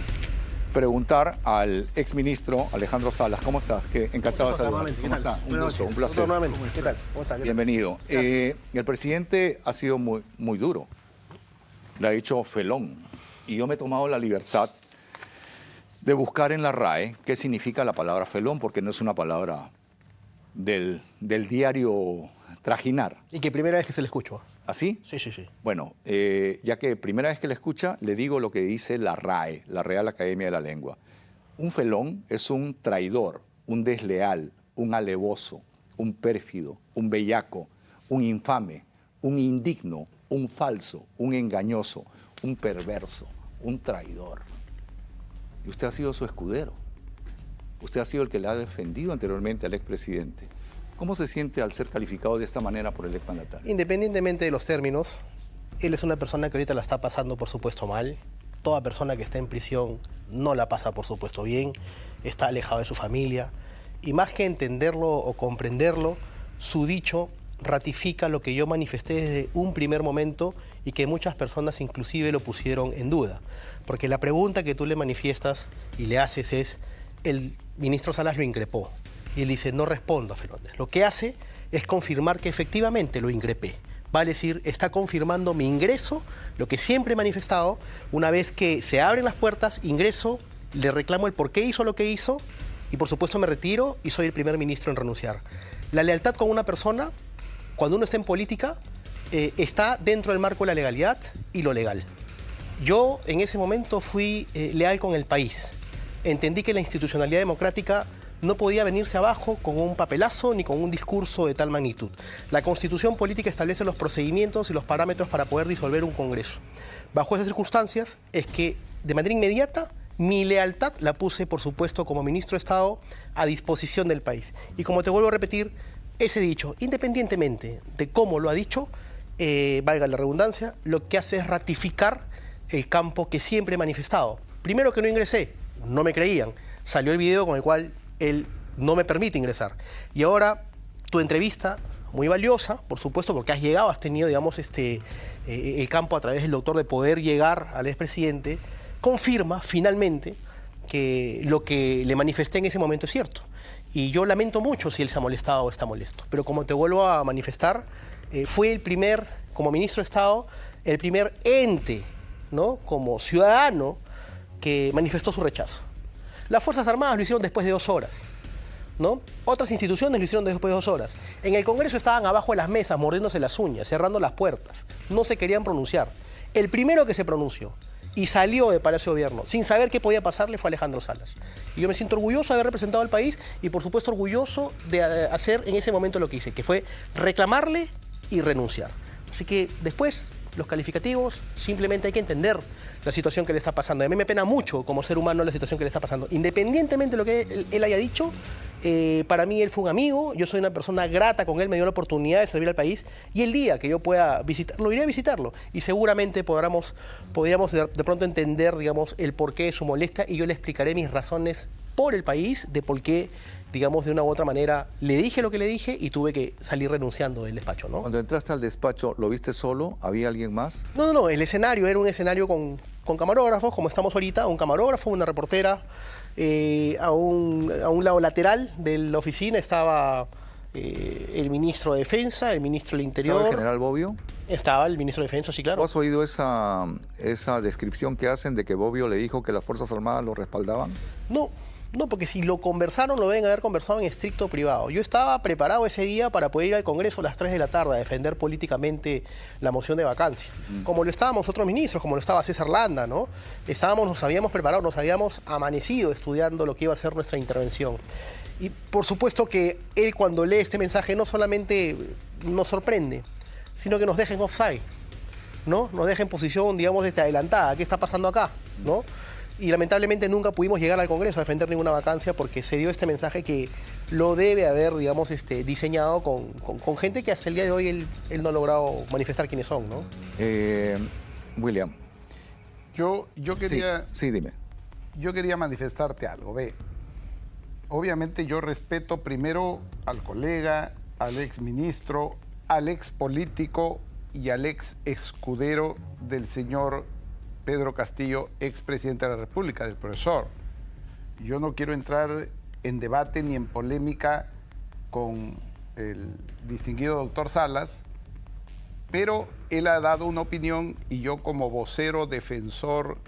preguntar al exministro Alejandro Salas. ¿Cómo estás? Encantado de saludar. ¿Cómo está? Un gusto, un placer. ¿Qué tal? ¿Cómo está? Bienvenido. El presidente ha sido muy duro. Le ha dicho felón. Y yo me he tomado la libertad de buscar en la RAE qué significa la palabra felón, porque no es una palabra del diario trajinar. Y que primera vez que se le escucho. ¿Así? Sí, sí, sí. Bueno, ya que primera vez que la escucha, le digo lo que dice la RAE, la Real Academia de la Lengua. Un felón es un traidor, un desleal, un alevoso, un pérfido, un bellaco, un infame, un indigno, un falso, un engañoso, un perverso, un traidor. Y usted ha sido su escudero. Usted ha sido el que le ha defendido anteriormente al expresidente. ¿Cómo se siente al ser calificado de esta manera por el exmandatario? Independientemente de los términos, él es una persona que ahorita la está pasando, por supuesto, mal. Toda persona que está en prisión no la pasa, por supuesto, bien. Está alejado de su familia. Y más que entenderlo o comprenderlo, su dicho ratifica lo que yo manifesté desde un primer momento y que muchas personas inclusive lo pusieron en duda. Porque la pregunta que tú le manifiestas y le haces es, el ministro Salas lo increpó. Y él dice, no respondo a Fernández. Lo que hace es confirmar que efectivamente lo increpé. Vale decir, está confirmando mi ingreso, lo que siempre he manifestado. Una vez que se abren las puertas, ingreso, le reclamo el por qué hizo lo que hizo y por supuesto me retiro y soy el primer ministro en renunciar. La lealtad con una persona, cuando uno está en política, está dentro del marco de la legalidad y lo legal. Yo en ese momento fui leal con el país. Entendí que la institucionalidad democrática no podía venirse abajo con un papelazo ni con un discurso de tal magnitud. La Constitución política establece los procedimientos y los parámetros para poder disolver un Congreso. Bajo esas circunstancias es que de manera inmediata mi lealtad la puse, por supuesto, como ministro de Estado a disposición del país. Y como te vuelvo a repetir, ese dicho, independientemente de cómo lo ha dicho, valga la redundancia, lo que hace es ratificar el campo que siempre he manifestado. Primero que no ingresé, no me creían. Salió el video con el cual él no me permite ingresar. Y ahora tu entrevista, muy valiosa, por supuesto, porque has llegado, has tenido, digamos, el campo a través del doctor de poder llegar al expresidente, confirma finalmente que lo que le manifesté en ese momento es cierto. Y yo lamento mucho si él se ha molestado o está molesto. Pero como te vuelvo a manifestar, fue el primer, como ministro de Estado, el primer ente, ¿no?, como ciudadano que manifestó su rechazo. Las Fuerzas Armadas lo hicieron después de 2 horas, ¿no? Otras instituciones lo hicieron después de 2 horas. En el Congreso estaban abajo de las mesas, mordiéndose las uñas, cerrando las puertas. No se querían pronunciar. El primero que se pronunció y salió de Palacio de Gobierno sin saber qué podía pasarle fue Alejandro Salas. Y yo me siento orgulloso de haber representado al país y, por supuesto, orgulloso de hacer en ese momento lo que hice, que fue reclamarle y renunciar. Así que después, los calificativos, simplemente hay que entender la situación que le está pasando. A mí me pena mucho como ser humano la situación que le está pasando. Independientemente de lo que él haya dicho, para mí él fue un amigo, yo soy una persona grata con él, me dio la oportunidad de servir al país y el día que yo pueda visitarlo, iré a visitarlo y seguramente podríamos de pronto entender, digamos, el porqué de su molestia y yo le explicaré mis razones por el país de por qué, digamos, de una u otra manera le dije lo que le dije y tuve que salir renunciando del despacho, ¿no? Cuando entraste al despacho, ¿lo viste solo? ¿Había alguien más? No, el escenario era un escenario con camarógrafos, como estamos ahorita, un camarógrafo, una reportera. A un lado lateral de la oficina estaba el ministro de Defensa, el ministro del Interior. ¿Estaba el general Bobbio? Estaba el ministro de Defensa, sí, claro. ¿Has oído esa descripción que hacen de que Bobbio le dijo que las Fuerzas Armadas lo respaldaban? No, porque si lo conversaron, lo deben haber conversado en estricto privado. Yo estaba preparado ese día para poder ir al Congreso a las 3 de la tarde a defender políticamente la moción de vacancia. Como lo estábamos otros ministros, como lo estaba César Landa, ¿no? Nos habíamos preparado, nos habíamos amanecido estudiando lo que iba a ser nuestra intervención. Y por supuesto que él cuando lee este mensaje no solamente nos sorprende, sino que nos deja en offside, ¿no? Nos deja en posición, digamos, adelantada. ¿Qué está pasando acá?, ¿no? Y lamentablemente nunca pudimos llegar al Congreso a defender ninguna vacancia porque se dio este mensaje que lo debe haber, digamos, diseñado con gente que hasta el día de hoy él no ha logrado manifestar quiénes son, ¿no? William. Yo quería... Sí, dime. Yo quería manifestarte algo. Ve, obviamente yo respeto primero al colega, al exministro, al expolítico y al ex escudero del señor Pedro Castillo, expresidente de la República, del profesor. Yo no quiero entrar en debate ni en polémica con el distinguido doctor Salas, pero él ha dado una opinión y yo como vocero, defensor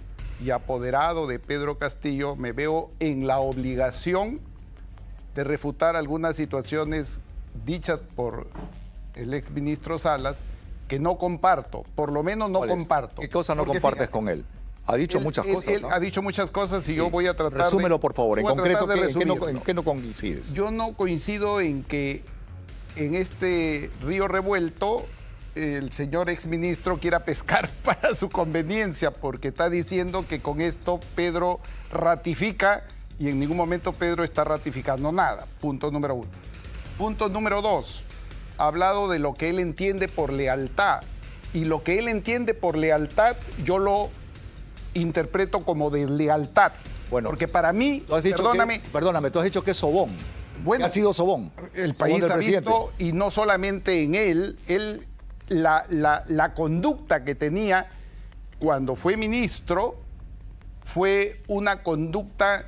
y apoderado de Pedro Castillo, me veo en la obligación de refutar algunas situaciones dichas por el exministro Salas que no comparto, por lo menos no ¿Cuál es? comparto. ¿Qué cosa no Porque compartes fíjate, con él? Ha dicho muchas cosas. Él ¿no? ha dicho muchas cosas y Sí. yo voy a tratar Resúmelo, por favor. En voy a concreto, tratar de resumirlo. ¿en qué no coincides? Yo no coincido en que en este río revuelto el señor exministro quiera pescar para su conveniencia, porque está diciendo que con esto Pedro ratifica y en ningún momento Pedro está ratificando nada. Punto número 1. Punto número 2. Ha hablado de lo que él entiende por lealtad. Y lo que él entiende por lealtad, yo lo interpreto como de lealtad. Bueno, porque para mí, Tú has dicho perdóname, tú has dicho que es sobón. Bueno, ¿Qué ha sido sobón? el Sobón país del ha presidente. visto, y no solamente en él, la conducta que tenía cuando fue ministro fue una conducta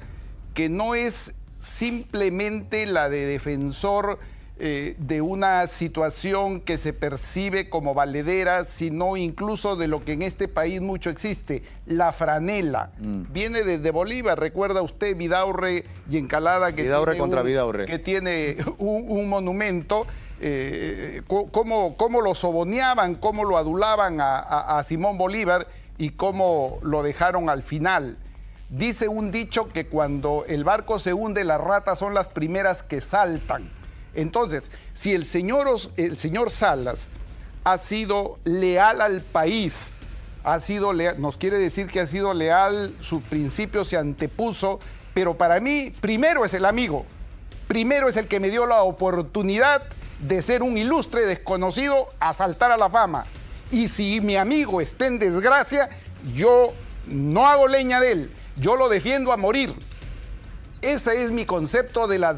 que no es simplemente la de defensor de una situación que se percibe como valedera, sino incluso de lo que en este país mucho existe, la franela. Viene desde Bolívar, recuerda usted Vidaurre y Encalada, que Vidaurre tiene contra Vidaurre. que tiene un monumento, cómo lo soboneaban, cómo lo adulaban a Simón Bolívar y cómo lo dejaron al final. Dice un dicho que cuando el barco se hunde, las ratas son las primeras que saltan. Entonces, si el señor Salas ha sido leal al país, ha sido leal, nos quiere decir que ha sido leal, sus principios se antepuso, pero para mí, primero es el amigo, primero es el que me dio la oportunidad de ser un ilustre desconocido a saltar a la fama. Y si mi amigo está en desgracia, yo no hago leña de él, yo lo defiendo a morir. Ese es mi concepto de la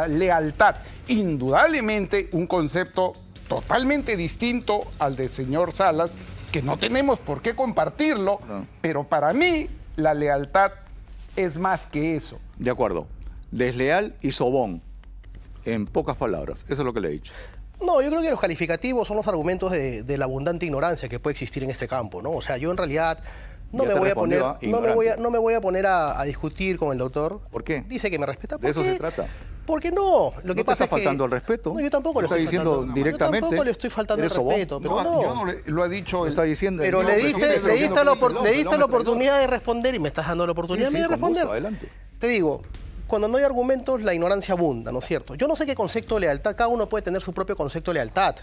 lealtad. Indudablemente un concepto totalmente distinto al del señor Salas, que no tenemos por qué compartirlo, pero para mí la lealtad es más que eso. De acuerdo. Desleal y sobón. En pocas palabras. Eso es lo que le he dicho. No, yo creo que los calificativos son los argumentos de la abundante ignorancia que puede existir en este campo, ¿no? O sea, yo en realidad no Ya me te voy a poner, respondió, no me voy a poner a discutir con el doctor. ¿Por qué? Dice que me respeta. De eso se trata. Porque no, lo que te pasa está es que faltando el respeto. No, yo tampoco Lo le está estoy diciendo faltando. directamente. Yo tampoco le estoy faltando el Eres sobón. respeto, pero no. Yo no lo ha dicho. Lo está diciendo. Pero No, le pero diste, sí, le diste la Pelón, oportunidad de responder y me estás dando la oportunidad Sí, a mí sí, de con gusto, responder. adelante. Te digo, cuando no hay argumentos, la ignorancia abunda, ¿no es cierto? Yo no sé qué concepto de lealtad, cada uno puede tener su propio concepto de lealtad.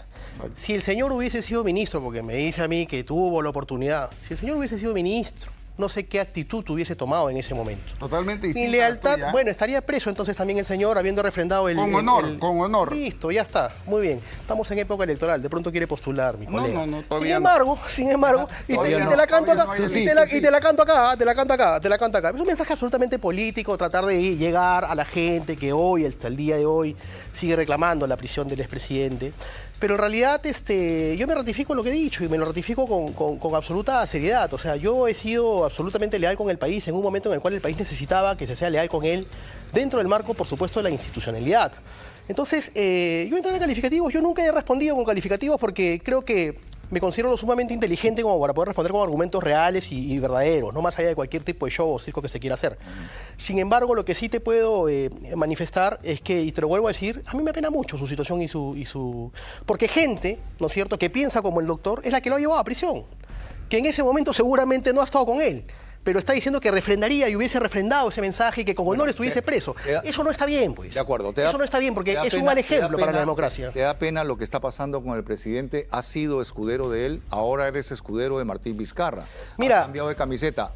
Si el señor hubiese sido ministro, porque me dice a mí que tuvo la oportunidad, si el señor hubiese sido ministro, no sé qué actitud hubiese tomado en ese momento. Totalmente distinto. Sin lealtad, bueno, estaría preso entonces también el señor habiendo refrendado el... Con honor, con honor. Listo, ya está, muy bien. Estamos en época electoral, de pronto quiere postular, mi colega. no, sin todavía embargo, y Todavía te la canto todavía acá, no hay y elección. te la canto acá, te la canto acá. Es un mensaje absolutamente político, tratar de llegar a la gente que hoy, hasta el día de hoy, sigue reclamando la prisión del expresidente. Pero en realidad yo me ratifico en lo que he dicho y me lo ratifico con absoluta seriedad. O sea, yo he sido absolutamente leal con el país en un momento en el cual el país necesitaba que se sea leal con él, dentro del marco, por supuesto, de la institucionalidad. Entonces, yo entré en calificativos, yo nunca he respondido con calificativos porque creo que me considero lo sumamente inteligente como para poder responder con argumentos reales y verdaderos, no más allá de cualquier tipo de show o circo que se quiera hacer. Sin embargo, lo que sí te puedo manifestar es que, y te lo vuelvo a decir, a mí me apena mucho su situación y su... Porque gente, ¿no es cierto?, que piensa como el doctor, es la que lo ha llevado a prisión, que en ese momento seguramente no ha estado con él, pero está diciendo que refrendaría y hubiese refrendado ese mensaje y que con honor estuviese preso. Eso no está bien, pues. De acuerdo. Eso no está bien porque es un mal ejemplo para la democracia. Te da pena lo que está pasando con el presidente. Has sido escudero de él, ahora eres escudero de Martín Vizcarra. Mira, has cambiado de camiseta.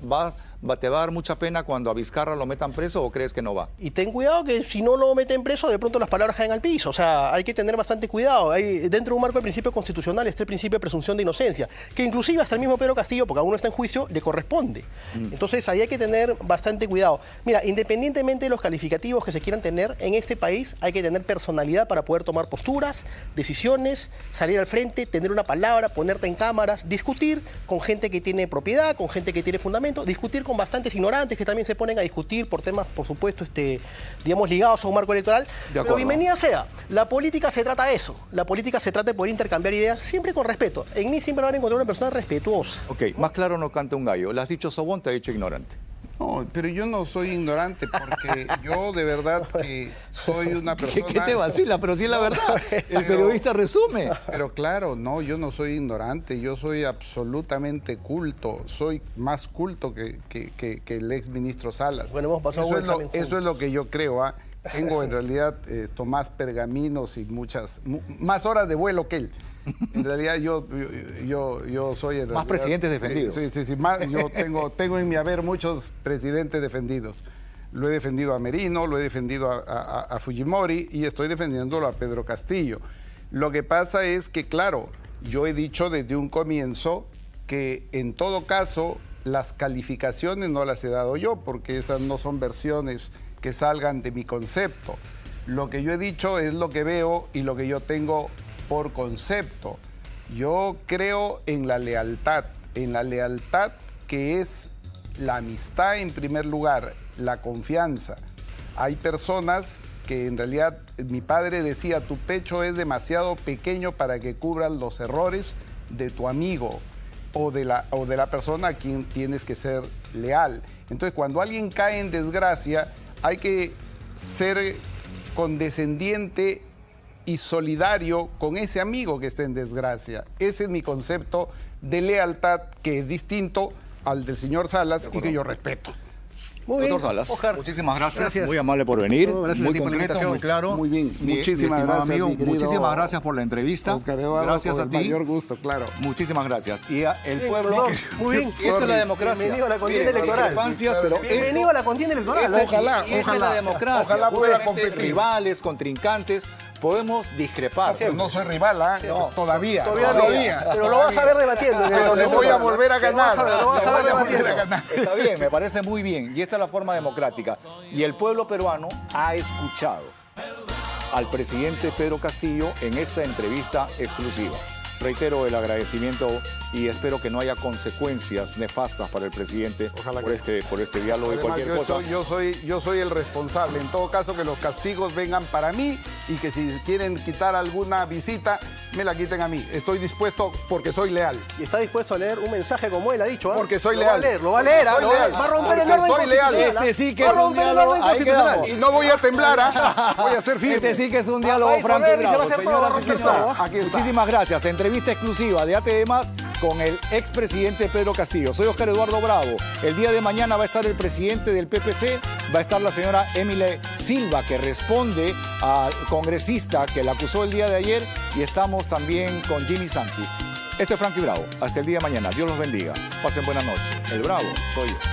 ¿Te va a dar mucha pena cuando a Vizcarra lo metan preso o crees que no va? Y ten cuidado que si no lo meten preso, de pronto las palabras caen al piso. O sea, hay que tener bastante cuidado. Dentro de un marco del principio constitucional está el principio de presunción de inocencia, que inclusive hasta el mismo Pedro Castillo, porque aún no está en juicio, le corresponde. Entonces ahí hay que tener bastante cuidado. Mira, independientemente de los calificativos que se quieran tener, en este país hay que tener personalidad para poder tomar posturas, decisiones, salir al frente, tener una palabra, ponerte en cámaras, discutir con gente que tiene propiedad, con gente que tiene fundamento, discutir con bastantes ignorantes que también se ponen a discutir por temas, por supuesto, digamos, ligados a un marco electoral. Pero bienvenida sea. La política se trata de eso. La política se trata de poder intercambiar ideas siempre con respeto. En mí siempre van a encontrar una persona respetuosa. Ok, más claro no canta un gallo. Le has dicho sobón, te ha dicho ignorante. No, pero yo no soy ignorante porque yo de verdad que soy una persona... ¿Qué te vacila? Pero sí es la verdad. El periodista resume. Pero claro, no, yo no soy ignorante, yo soy absolutamente culto, soy más culto que el ex ministro Salas. Bueno, hemos pasado un examen juntos. Eso es lo que yo creo, ¿ah? Tengo en realidad más pergaminos y más horas de vuelo que él. En realidad yo soy... En Más realidad, presidentes defendidos. Sí, yo tengo en mi haber muchos presidentes defendidos. Lo he defendido a Merino, lo he defendido a Fujimori y estoy defendiéndolo a Pedro Castillo. Lo que pasa es que, claro, yo he dicho desde un comienzo que en todo caso las calificaciones no las he dado yo porque esas no son versiones que salgan de mi concepto. Lo que yo he dicho es lo que veo y lo que yo tengo por concepto. Yo creo en la lealtad que es la amistad en primer lugar, la confianza. Hay personas que en realidad, mi padre decía, tu pecho es demasiado pequeño para que cubran los errores de tu amigo o de la persona a quien tienes que ser leal. Entonces, cuando alguien cae en desgracia, hay que ser condescendiente y solidario con ese amigo que está en desgracia. Ese es mi concepto de lealtad, que es distinto al del señor Salas y que yo respeto. Muy bien, Doctor Salas, Oscar. muchísimas gracias. Gracias. Muy amable por venir. No, gracias a muy ti por la concreto, invitación. muy claro. Muy bien. Mi Muchísimas estimado gracias, amigo, mi querido muchísimas gracias por la entrevista. Oscar Eduardo, Gracias con a el ti. mayor gusto, claro. Muchísimas gracias. Y el Bien, pueblo... los dos. Muy bien. Esta es la democracia. Bienvenido a la contienda Miren, electoral. discrepancias, pero Bienvenido a la contienda electoral. esta es Ojalá, la democracia. Ojalá pueda Justamente competir. Rivales, contrincantes, podemos discrepar. Pero no soy rival, ¿ah? No, todavía. Pero lo vas a ver debatiendo. Pero le voy a volver a ganar. Lo vas a ver Le voy a volver debatiendo. a ganar. Está bien, me parece muy bien. Y esta es la forma democrática. Y el pueblo peruano ha escuchado al presidente Pedro Castillo en esta entrevista exclusiva. Reitero el agradecimiento y espero que no haya consecuencias nefastas para el presidente por este diálogo y Además, cualquier cosa. yo soy el responsable. En todo caso, que los castigos vengan para mí y que si quieren quitar alguna visita, me la quiten a mí. Estoy dispuesto porque soy leal. Y está dispuesto a leer un mensaje como él ha dicho. ¿Ah? Porque soy Lo leal. va a leer. Soy leal. Va a romper el Porque orden soy leal. constitucional. Este sí que Va a es un romper el diálogo. orden Ahí constitucional. quedamos. Y no voy a temblar, ¿ah? Voy a ser firme. Este sí que es un diálogo País franco y Soler, y se va a bravo. hacer todo, Señoras, va a aquí romper todo. está. Aquí está. Muchísimas gracias. Entrevista exclusiva de ATV Más con el expresidente Pedro Castillo. Soy Oscar Eduardo Bravo. El día de mañana va a estar el presidente del PPC, va a estar la señora Emile Silva, que responde al congresista que la acusó el día de ayer, y estamos también con Jimmy Santi. Esto es Franco y Bravo. Hasta el día de mañana. Dios los bendiga. Pasen buenas noches. El Bravo soy yo.